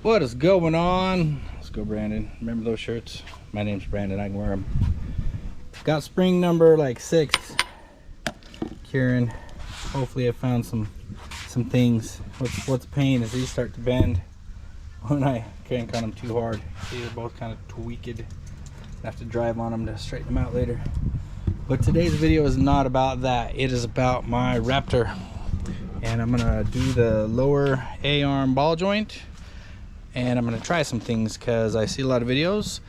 What is going on? Let's go, Brandon. Remember those shirts? My name's Brandon. I can wear them. Got spring number like 6. Kieran. Hopefully I found some things. What's pain is these start to bend when I crank on them too hard. See, they're both kind of tweaked. I have to drive on them to straighten them out later. But today's video is not about that. It is about my Raptor. And I'm gonna do the lower A-arm ball joint. And I'm gonna try some things because I see a lot of videos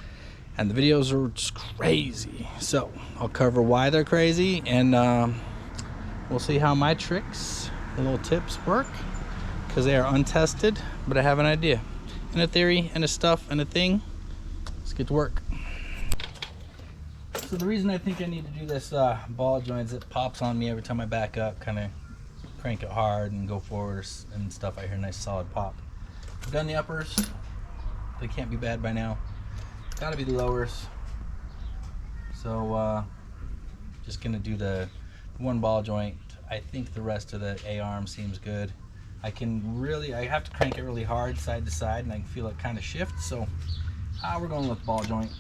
and the videos are just crazy. So I'll cover why they're crazy, and we'll see how my tricks, the little tips work, because they are untested, but I have an idea and a theory and a stuff and a thing. Let's get to work. So the reason I think I need to do this ball joint is it pops on me every time I back up, kind of crank it hard and go forward and stuff. I hear a nice solid pop. I've done the uppers. They can't be bad by now. Gotta be the lowers. So just gonna do the one ball joint. I think the rest of the A-arm seems good. I have to crank it really hard side to side, and I can feel it kind of shift. So we're going with ball joint.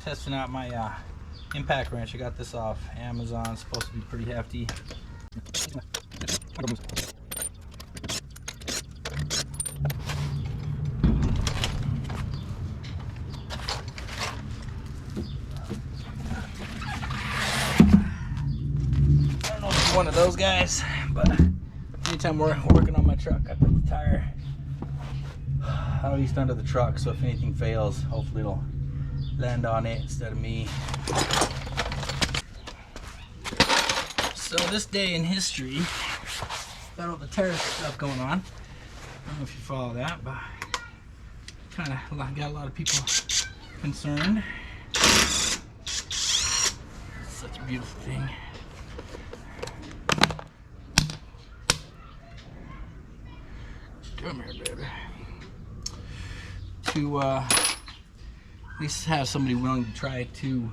Testing out my impact wrench. I got this off Amazon. It's supposed to be pretty hefty. One of those guys, but anytime we're working on my truck, I put the tire at least under the truck, so if anything fails, hopefully it'll land on it instead of me. So this day in history, got all the terrorist stuff going on. I don't know if you follow that, but kind of got a lot of people concerned. Such a beautiful thing. Come here, baby. To at least have somebody willing to try to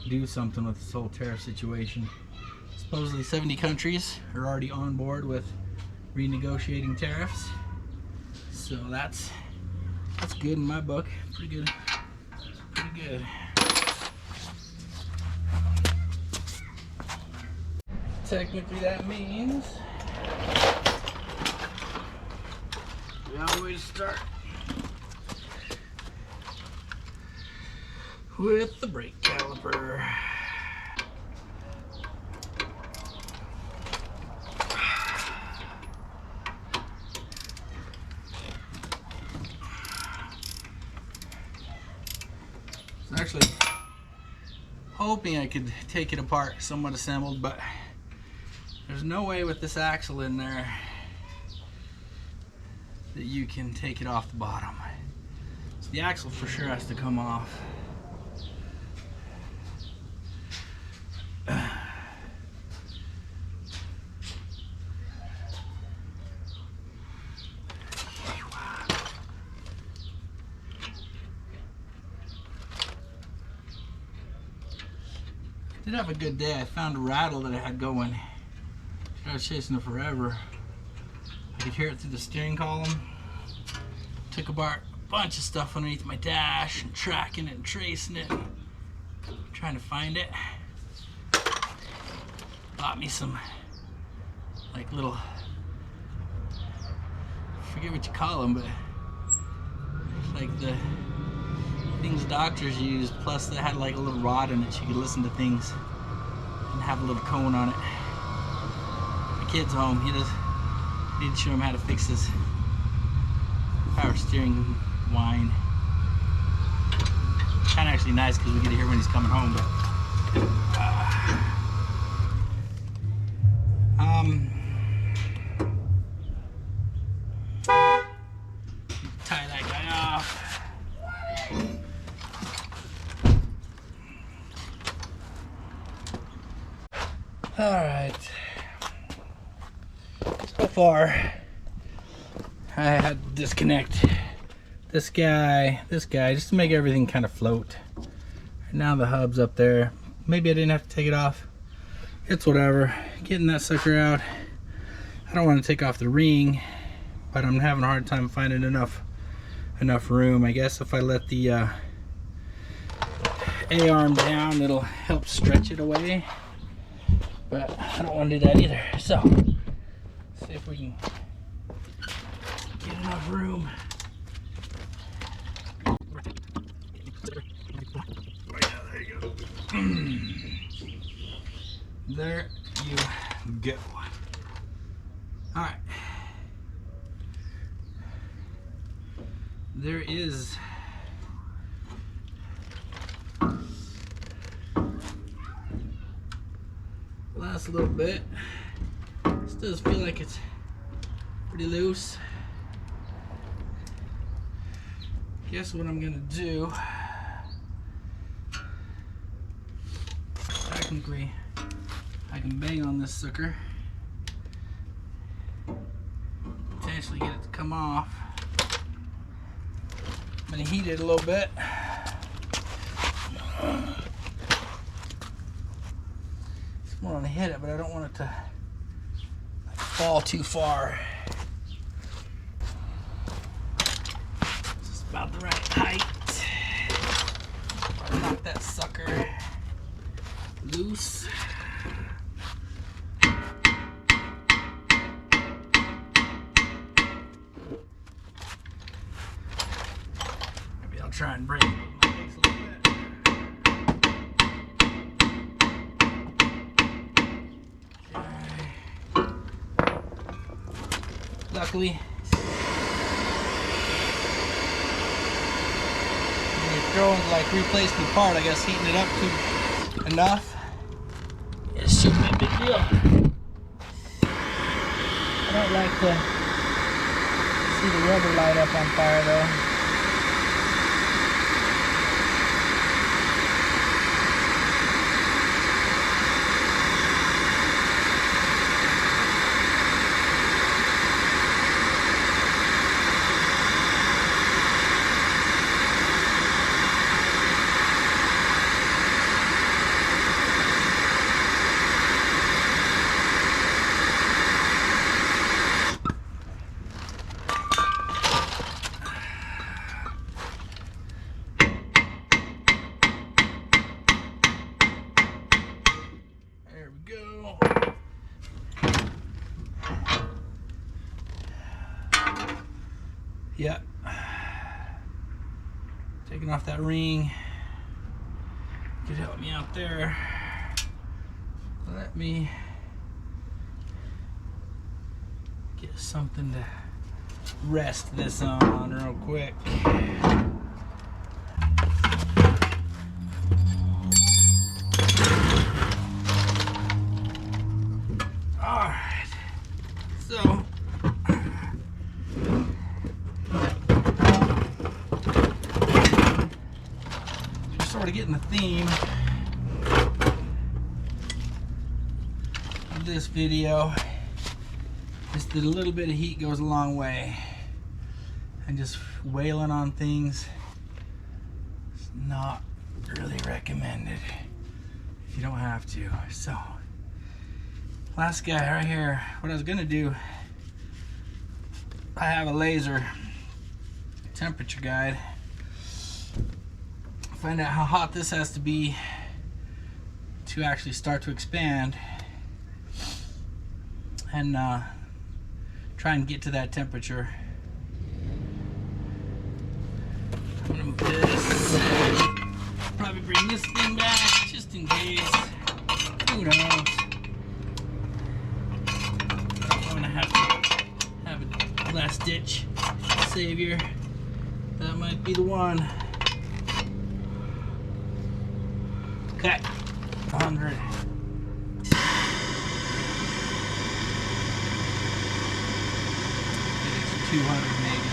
do something with this whole tariff situation. Supposedly 70 countries are already on board with renegotiating tariffs, so that's good in my book. Pretty good. Technically, that means we have a way to start with the brake caliper. I was actually hoping I could take it apart somewhat assembled, but there's no way with this axle in there that you can take it off the bottom. So the axle for sure has to come off. Did have a good day. I found a rattle that I had going. I was chasing it forever. I could hear it through the steering column. Took apart a bunch of stuff underneath my dash and tracking it and tracing it. Trying to find it. Bought me some like little, I forget what you call them, but like the things doctors use, plus they had like a little rod in it so you could listen to things and have a little cone on it. My kid's home. He need to show him how to fix his power steering whine. Kind of actually nice because we get to hear when he's coming home, but tie that guy off. All right. So far, I had to disconnect this guy, just to make everything kind of float. Now the hub's up there. Maybe I didn't have to take it off. It's whatever. Getting that sucker out. I don't want to take off the ring, but I'm having a hard time finding enough room. I guess if I let the A-arm down, it'll help stretch it away, but I don't want to do that either. So see if we can get enough room. There you go. There you go. All right. There is last little bit. This does feel like it's pretty loose. Guess what I'm gonna do? Technically, I can bang on this sucker, potentially get it to come off. I'm gonna heat it a little bit. Just want to hit it, but I don't want it to fall too far. Just about the right height. Knock that sucker loose. Maybe I'll try and break it with my legs a little bit. Okay. Luckily, when you're throwing like replacement part, I guess heating it up to enough. It shouldn't be a big deal. I don't like to see the rubber light up on fire though. Yep. Taking off that ring could help me out there. Let me get something to rest this on real quick. Alright. So sort of getting the theme of this video is that a little bit of heat goes a long way, and just wailing on things is not really recommended if you don't have to. So last guy right here, what I was gonna do, I have a laser temperature guide. Find out how hot this has to be to actually start to expand, and try and get to that temperature. I'm gonna move this. Probably bring this thing back just in case. Who knows? I'm gonna have to have a last ditch savior. That might be the one. Okay, 100. It's 200 maybe.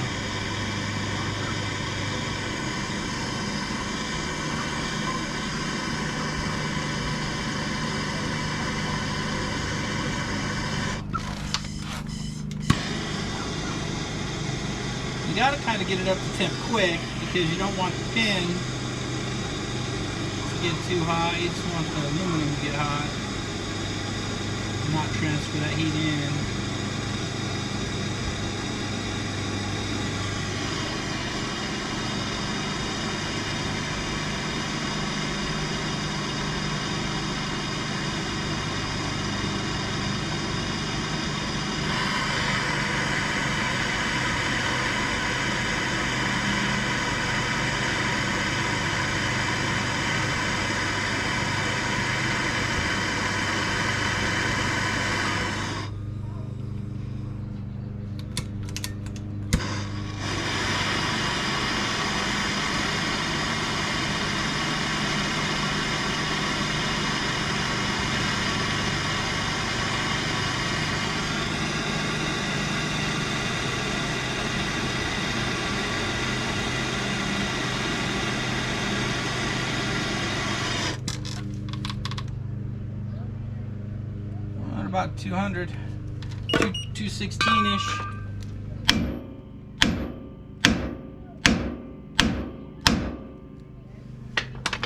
You gotta kind of get it up to temp quick because you don't want the pin get too hot. You just want the aluminum to get hot, not transfer that heat in. about 200, 216-ish.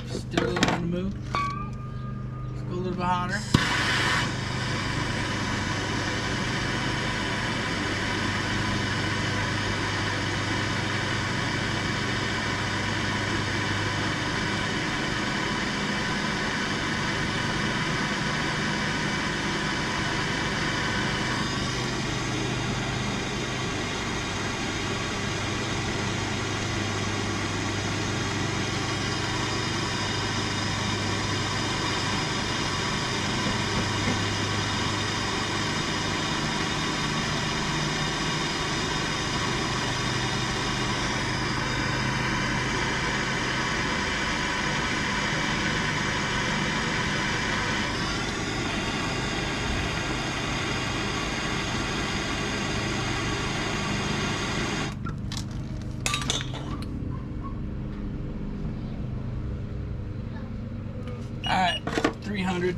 Still a little on the move. Let's go a little bit hotter. All right, 300.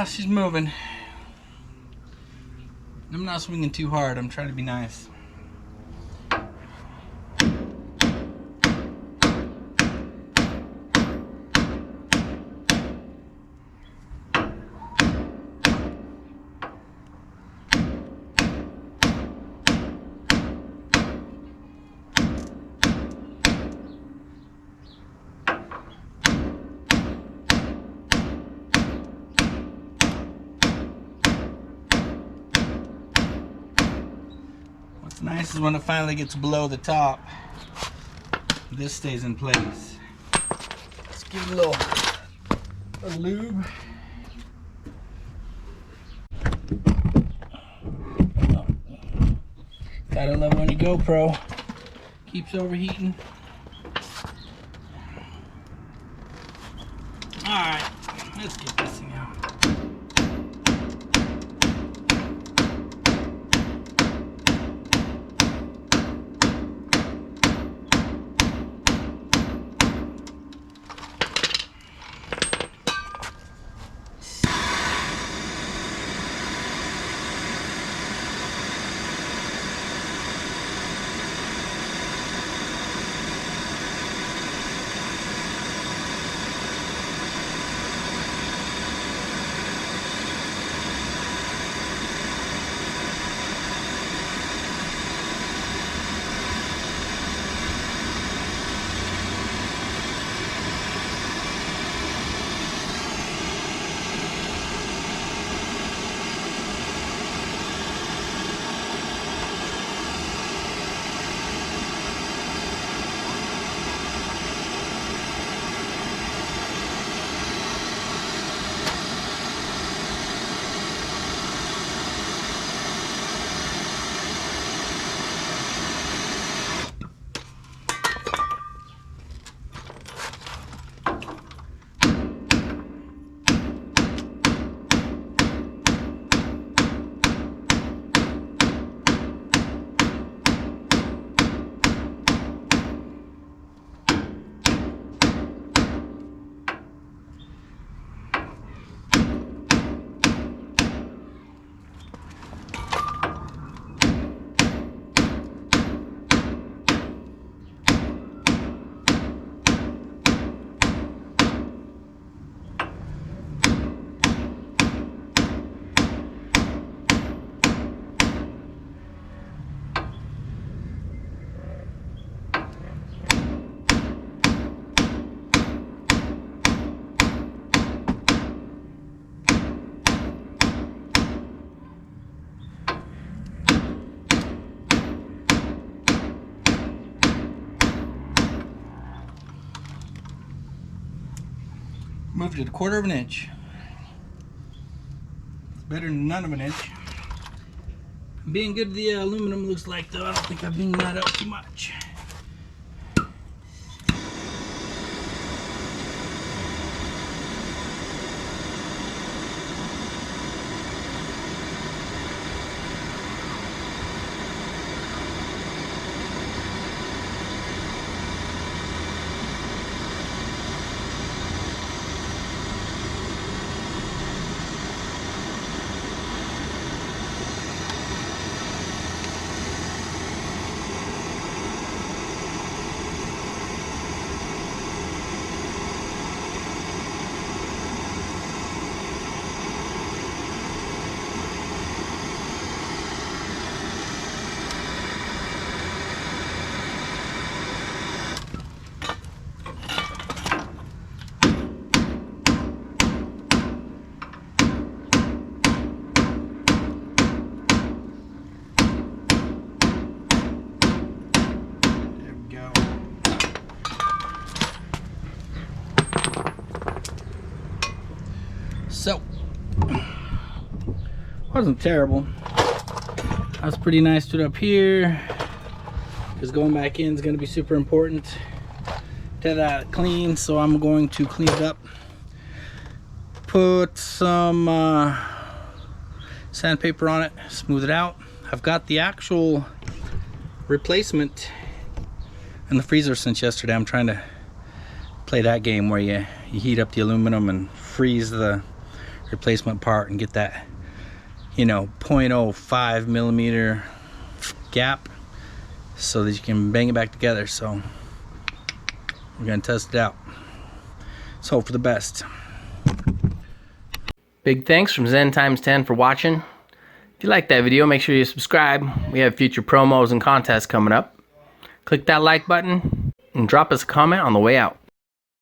She's moving. I'm not swinging too hard. I'm trying to be nice. What's nice is when it finally gets below the top, this stays in place. Let's give it a little lube. Gotta love when your GoPro keeps overheating. Alright, let's get this thing out. Moved it 1/4 of an inch. It's better than none of an inch. Being good to the aluminum looks like, though. I don't think I've beamed that up too much. So, wasn't terrible. I was pretty nice to it up here, because going back in is going to be super important to have that clean. So I'm going to clean it up, put some sandpaper on it, smooth it out. I've got the actual replacement in the freezer since yesterday. I'm trying to play that game where you heat up the aluminum and freeze the replacement part and get that, you know, 0.05 millimeter gap so that you can bang it back together. So we're gonna test it out. Let's hope for the best. Big thanks from Zen times 10 for watching. If you like that video, make sure you subscribe. We have future promos and contests coming up. Click that like button and drop us a comment on the way out.